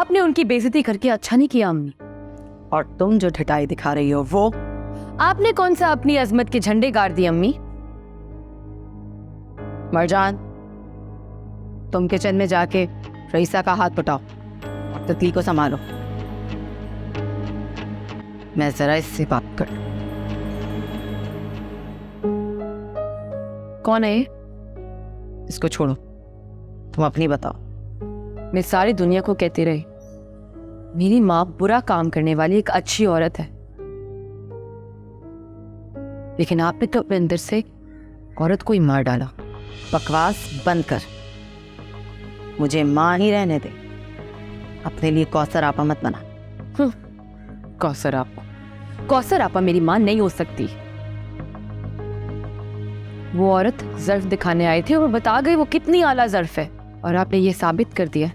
आपने उनकी बेइज्जती करके अच्छा नहीं किया अम्मी। और तुम जो ढिठाई दिखा रही हो वो आपने कौन सा अपनी अजमत के झंडे गाड़ दिए अम्मी? मरजान, तुम किचन में जाके रईसा का हाथ पटाओ और तितली को संभालो। मैं जरा इससे बात कर। कौन है ये? इसको छोड़ो, तुम अपनी बताओ। मैं सारी दुनिया को कहती रही मेरी माँ बुरा काम करने वाली एक अच्छी औरत है, लेकिन आपने तो अपने अंदर से औरत को ही मार डाला। बकवास बंद कर, मुझे माँ ही रहने दे। अपने लिए कौसर आपा मत बना। कौसर आपा मेरी माँ नहीं हो सकती। वो औरत ज़र्फ दिखाने आए थे और बता गए वो कितनी आला ज़र्फ है, और आपने ये साबित कर दिया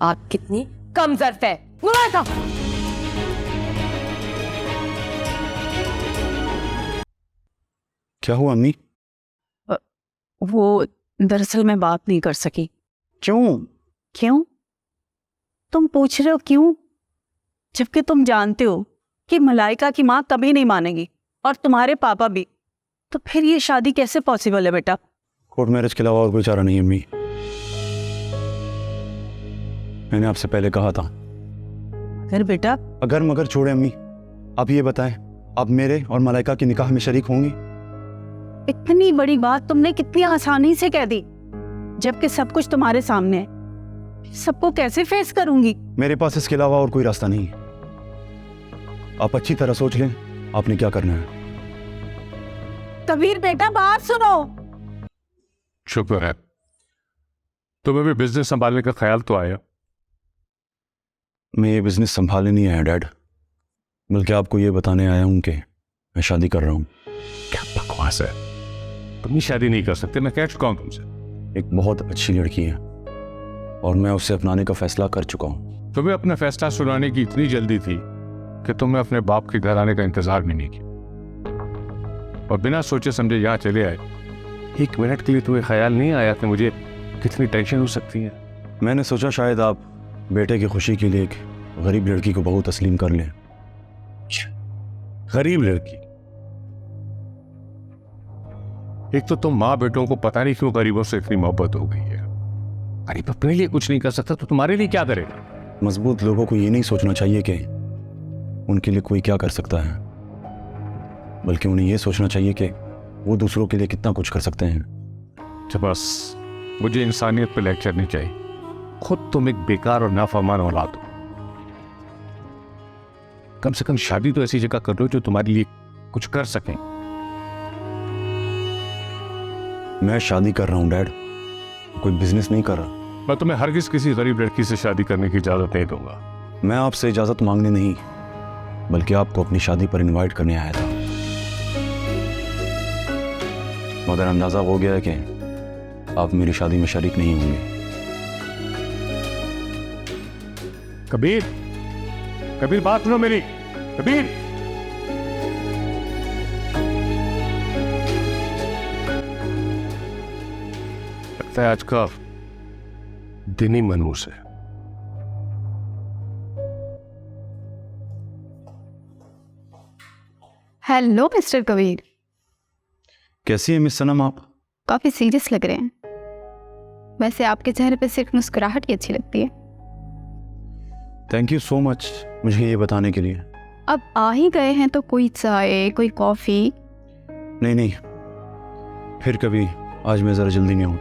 आप कितनी कम ज़र्फ है। था क्या हुआ अम्मी? वो दरअसल मैं बात नहीं कर सकी। क्यों? क्यों? तुम पूछ रहे हो क्यों, जबकि तुम जानते हो कि मलाइका की माँ कभी नहीं मानेगी और तुम्हारे पापा भी। तो फिर ये शादी कैसे पॉसिबल है बेटा? कोर्ट मैरिज के अलावा और कोई चारा नहीं अम्मी। मैंने आपसे पहले कहा था। फिर बेटा? अगर मगर छोड़े अम्मी, आप ये बताएं, आप मेरे और मलाइका के निकाह में शरीक होंगी? इतनी बड़ी बात तुमने कितनी आसानी से कह दी, जबकि सब कुछ तुम्हारे सामने है। सबको कैसे फेस करूंगी? मेरे पास इसके अलावा और कोई रास्ता नहीं है। आप अच्छी तरह सोच लें आपने क्या करना है। कबीर बेटा बात सुनो। शुक्र है तुम्हें भी बिजनेस संभालने का ख्याल तो आया। मैं ये बिजनेस संभालने नहीं आया डैड, बल्कि आपको ये बताने आया हूं कि मैं शादी कर रहा हूं। क्या बकवास है, तुम ही शादी नहीं कर सकते, मैं कह चुका हूं तुमसे। एक बहुत अच्छी लड़की है और मैं उसे अपनाने का फैसला कर चुका हूं। तुम्हें अपना फैसला सुनाने की इतनी जल्दी थी कि तुमने अपने बाप के घर आने का इंतजार भी नहीं किया और बिना सोचे समझे यहाँ चले आए। एक मिनट के लिए तुम्हें ख्याल नहीं आया कि मुझे कितनी टेंशन हो सकती है? मैंने सोचा शायद आप बेटे की खुशी के लिए एक गरीब लड़की को बहुत तस्लीम कर लें। गरीब लड़की? एक तो तुम माँ बेटों को पता नहीं क्यों गरीबों से इतनी मोहब्बत हो गई है। गरीब अपने लिए कुछ नहीं कर सकता तो तुम्हारे लिए क्या करेगा? मजबूत लोगों को ये नहीं सोचना चाहिए कि उनके लिए कोई क्या कर सकता है, बल्कि उन्हें यह सोचना चाहिए कि वो दूसरों के लिए कितना कुछ कर सकते हैं। तो बस मुझे इंसानियत पे लेक्चर नहीं चाहिए। खुद तुम एक बेकार और नाफरमान औलाद हो। कम से कम शादी तो ऐसी जगह कर लो जो तुम्हारे लिए कुछ कर सकें। मैं शादी कर रहा हूं डैड, कोई बिजनेस नहीं कर रहा। मैं तुम्हें हरगिज किसी गरीब लड़की से शादी करने की इजाजत नहीं दूंगा। मैं आपसे इजाजत मांगने नहीं, बल्कि आपको अपनी शादी पर इनवाइट करने आया था। मगर अंदाजा हो गया है कि आप मेरी शादी में शरीक नहीं होंगे। कबीर, कबीर बात सुनो मेरी। कबीर, लगता है आज का दिन ही मनहूस है। हेलो मिस्टर कबीर, कैसी है मिस सनम आप? काफी सीरियस लग रहे हैं। वैसे आपके चेहरे पे सिर्फ मुस्कुराहट ही अच्छी लगती है। थैंक यू सो मच मुझे ये बताने के लिए। अब आ ही गए हैं तो कोई चाय कोई कॉफी? नहीं नहीं, फिर कभी, आज मैं जरा जल्दी में हूँ।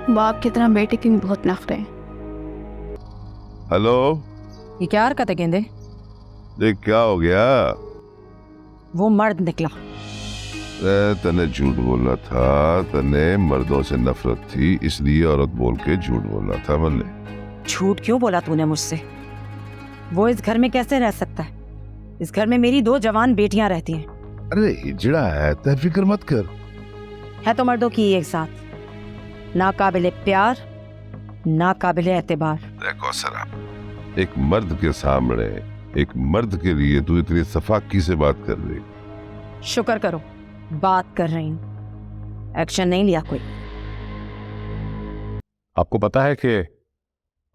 बाप की तरह बेटे की भी बहुत नखरे हैं। हेलो, ये क्या हरकत है गेंदे? देख क्या हो गया? वो मर्द निकला। तने झूठ बोलना था, तने मर्दों से नफरत थी इसलिए औरत बोल के झूठ बोलना था। मल्ले झूठ क्यों बोला तूने मुझसे? वो इस घर में कैसे रह सकता है? इस घर में मेरी 2 जवान बेटियां रहती हैं। अरे हिजड़ा है, तय फिक्र मत कर। है तो मर्दों की एक साथ, ना काबिले प्यार ना काबिले एतबार। देखो सरा, एक मर्द के सामने एक मर्द के लिए तू इतनी सफाकी से बात कर रही। शुक्र करो बात कर रही हूं, एक्शन नहीं लिया कोई। आपको पता है कि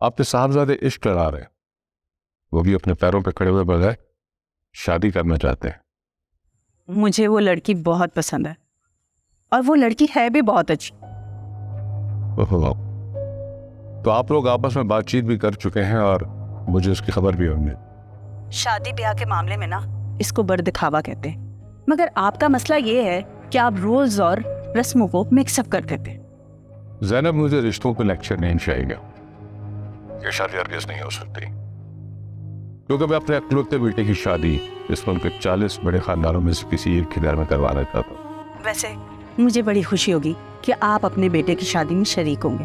आपके साहबजादे इश्क लड़ा रहे हैं, वो भी अपने पैरों पे खड़े हुए बगैर शादी करना चाहते हैं। मुझे वो लड़की बहुत पसंद है और वो लड़की है भी बहुत अच्छी। ओहो, तो आप लोग आपस में बातचीत भी कर चुके हैं और मुझे उसकी खबर भी होगी। शादी ब्याह के मामले में ना इसको बड़ दिखावा कहते हैं, मगर आपका मसला ये है कि आप रोल्स और रस्मों को मिक्सअप कर देते हैं। ज़ैनब, मुझे रिश्तों को लेक्चर नहीं चाहिए। ये शादी हरगिज़ नहीं हो सकती, क्योंकि मैं अपने अकलौते बेटे की शादी इस मुल्क के 40 बड़े खानदानों में से किसी एक के घर में करवाना चाहता हूँ। वैसे मुझे बड़ी खुशी होगी कि आप अपने बेटे की शादी में शरीक होंगे।